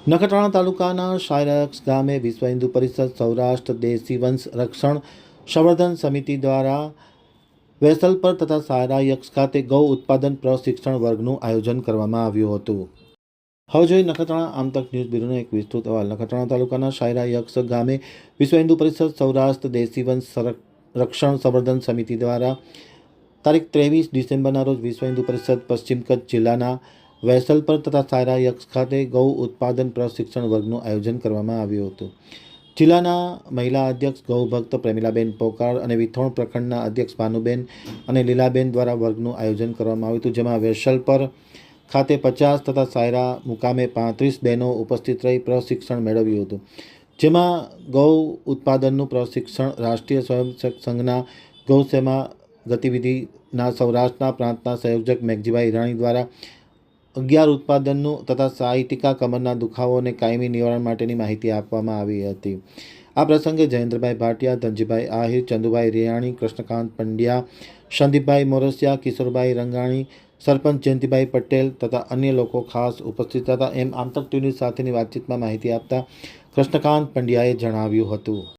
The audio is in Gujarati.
નખત્રાણા તાલુકાના શાયરાયક્ષ ગામે વિશ્વ હિન્દુ પરિષદ સૌરાષ્ટ્ર દેશી વંશ રક્ષણ સંવર્ધન સમિતિ દ્વારા વેસલપર તથા શાયરાયક્ષ ખાતે ગૌ ઉત્પાદન પ્રશિક્ષણ વર્ગનું આયોજન કરવામાં આવ્યું હતું। હવે જોઈએ નખત્રાણા આમતક ન્યૂઝ બ્યુરોનો એક વિસ્તૃત અહેવાલ। નખત્રાણા તાલુકાના શાયરાયક્ષ ગામે વિશ્વ હિન્દુ પરિષદ સૌરાષ્ટ્ર દેશી વંશ રક્ષણ સંવર્ધન સમિતિ દ્વારા તારીખ 23 ડિસેમ્બરના રોજ વિશ્વ હિન્દુ પરિષદ પશ્ચિમ કચ્છ જિલ્લાના વેસલપર તથા શાયરાયક્ષ ખાતે ગૌ ઉત્પાદન પ્રશિક્ષણ વર્ગનું આયોજન કરવામાં આવ્યું હતું। જિલ્લાના મહિલા અધ્યક્ષ ગૌભક્ત પ્રેમિલાબેન પોકાર અને વિથોણ પ્રખંડના અધ્યક્ષ ભાનુબેન અને લીલાબેન દ્વારા વર્ગનું આયોજન કરવામાં આવ્યું હતું, જેમાં વેસલપર ખાતે 50 તથા શાયરા મુકામે 35 બહેનો ઉપસ્થિત રહી પ્રશિક્ષણ મેળવ્યું હતું, જેમાં ગૌ ઉત્પાદનનું પ્રશિક્ષણ રાષ્ટ્રીય સ્વયંસેવક સંઘના ગૌસેવા ગતિવિધિના સૌરાષ્ટ્રના પ્રાંતના સંયોજક મેઘજીભાઈ હિરાણી દ્વારા 11 ઉત્પાદનનું તથા સાયટિકા કમરના દુખાવો અને કાયમી નિવારણ માટેની માહિતી આપવામાં આવી હતી। આ પ્રસંગે જયેન્દ્રભાઈ ભાટિયા, ધનજીભાઈ આહિર, ચંદુભાઈ રિયાણી, કૃષ્ણકાંત પંડ્યા, સંદીપભાઈ મોરસિયા, કિશોરભાઈ રંગાણી, સરપંચ જયંતિભાઈ પટેલ તથા અન્ય લોકો ખાસ ઉપસ્થિત હતા, એમ આમતક ટીવી સાથેની વાતચીતમાં માહિતી આપતા કૃષ્ણકાંત પંડ્યાએ જણાવ્યું હતું।